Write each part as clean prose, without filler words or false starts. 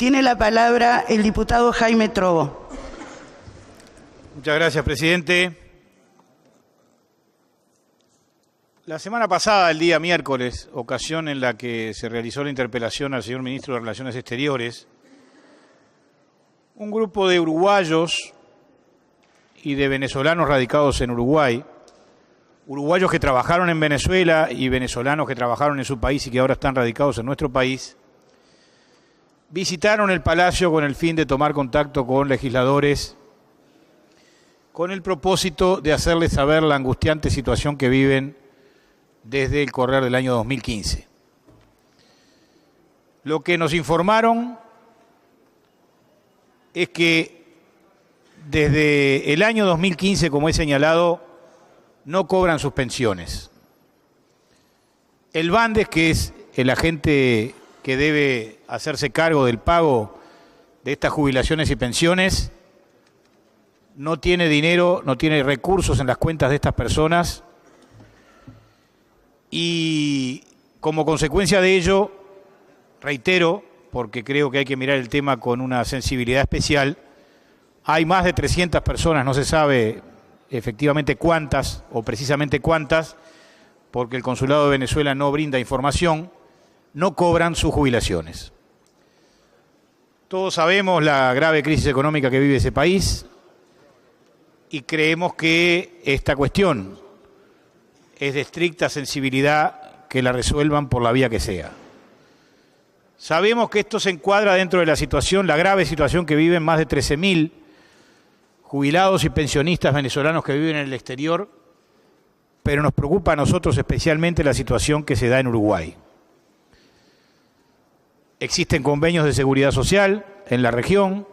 Tiene la palabra el diputado Jaime Trovo. Muchas gracias, presidente. La semana pasada, el día miércoles, ocasión en la que se realizó la interpelación al señor ministro de Relaciones Exteriores, un grupo de uruguayos y de venezolanos radicados en Uruguay, uruguayos que trabajaron en Venezuela y venezolanos que trabajaron en su país y que ahora están radicados en nuestro país, visitaron el Palacio con el fin de tomar contacto con legisladores con el propósito de hacerles saber la angustiante situación que viven desde el correr del año 2015. Lo que nos informaron es que desde el año 2015, como he señalado, no cobran sus pensiones. El Bandes, que es el agente que debe hacerse cargo del pago de estas jubilaciones y pensiones, no tiene dinero, no tiene recursos en las cuentas de estas personas y como consecuencia de ello, reitero, porque creo que hay que mirar el tema con una sensibilidad especial, hay más de 300 personas, no se sabe efectivamente cuántas o precisamente cuántas, porque el Consulado de Venezuela no brinda información, no cobran sus jubilaciones. Todos sabemos la grave crisis económica que vive ese país y creemos que esta cuestión es de estricta sensibilidad que la resuelvan por la vía que sea. Sabemos que esto se encuadra dentro de la situación, la grave situación que viven más de 13.000 jubilados y pensionistas venezolanos que viven en el exterior, pero nos preocupa a nosotros especialmente la situación que se da en Uruguay. Existen convenios de seguridad social en la región,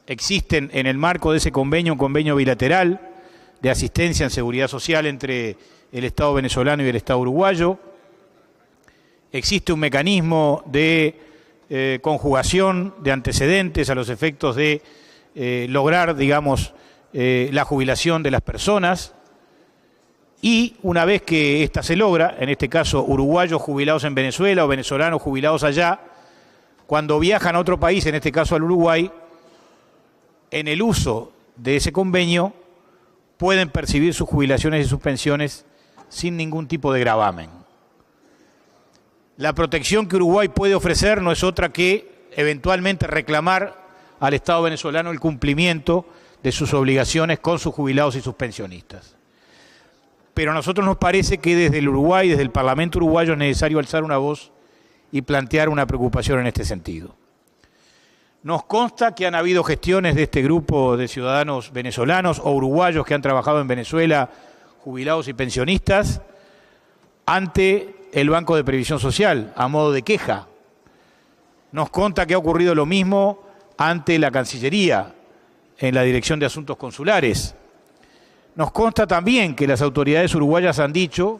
existen en el marco de ese convenio un convenio bilateral de asistencia en seguridad social entre el Estado venezolano y el Estado uruguayo, existe un mecanismo de conjugación de antecedentes a los efectos de lograr, digamos, la jubilación de las personas y una vez que ésta se logra, en este caso uruguayos jubilados en Venezuela o venezolanos jubilados allá, cuando viajan a otro país, en este caso al Uruguay, en el uso de ese convenio pueden percibir sus jubilaciones y sus pensiones sin ningún tipo de gravamen. La protección que Uruguay puede ofrecer no es otra que eventualmente reclamar al Estado venezolano el cumplimiento de sus obligaciones con sus jubilados y sus pensionistas. Pero a nosotros nos parece que desde el Uruguay, desde el Parlamento uruguayo, es necesario alzar una voz y plantear una preocupación en este sentido. Nos consta que han habido gestiones de este grupo de ciudadanos venezolanos o uruguayos que han trabajado en Venezuela, jubilados y pensionistas, ante el Banco de Previsión Social, a modo de queja. Nos consta que ha ocurrido lo mismo ante la Cancillería, en la Dirección de Asuntos Consulares. Nos consta también que las autoridades uruguayas han dicho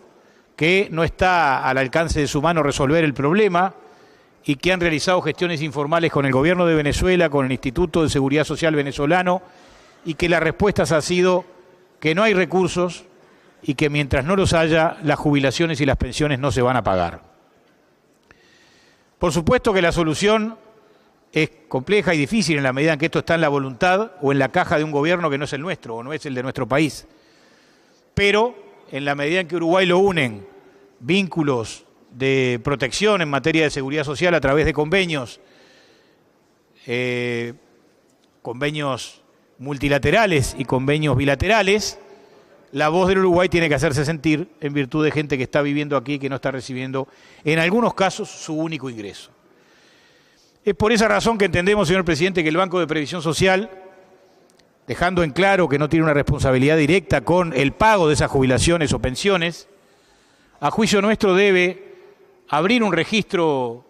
que no está al alcance de su mano resolver el problema y que han realizado gestiones informales con el gobierno de Venezuela, con el Instituto de Seguridad Social venezolano, y que la respuesta ha sido que no hay recursos y que mientras no los haya, las jubilaciones y las pensiones no se van a pagar. Por supuesto que la solución es compleja y difícil en la medida en que esto está en la voluntad o en la caja de un gobierno que no es el nuestro o no es el de nuestro país. Pero en la medida en que Uruguay lo unen vínculos de protección en materia de seguridad social a través de convenios, convenios multilaterales y convenios bilaterales, la voz del Uruguay tiene que hacerse sentir en virtud de gente que está viviendo aquí y que no está recibiendo, en algunos casos, su único ingreso. Es por esa razón que entendemos, señor presidente, que el Banco de Previsión Social, dejando en claro que no tiene una responsabilidad directa con el pago de esas jubilaciones o pensiones, a juicio nuestro debe abrir un registro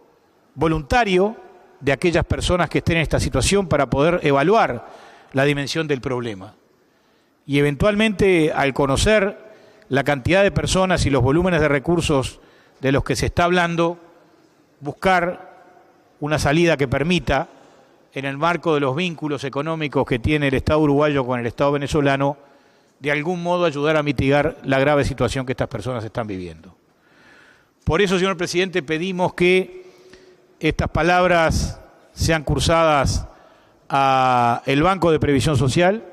voluntario de aquellas personas que estén en esta situación para poder evaluar la dimensión del problema. Y eventualmente, al conocer la cantidad de personas y los volúmenes de recursos de los que se está hablando, buscar una salida que permita, en el marco de los vínculos económicos que tiene el Estado uruguayo con el Estado venezolano, de algún modo ayudar a mitigar la grave situación que estas personas están viviendo. Por eso, señor presidente, pedimos que estas palabras sean cursadas al Banco de Previsión Social,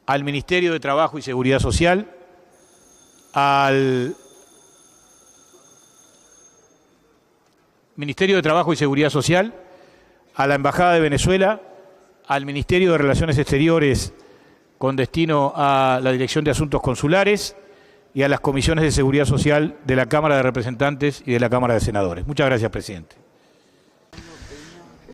al Ministerio de Trabajo y Seguridad Social, al Ministerio de Trabajo y Seguridad Social, a la Embajada de Venezuela, al Ministerio de Relaciones Exteriores con destino a la Dirección de Asuntos Consulares y a las comisiones de Seguridad Social de la Cámara de Representantes y de la Cámara de Senadores. Muchas gracias, presidente.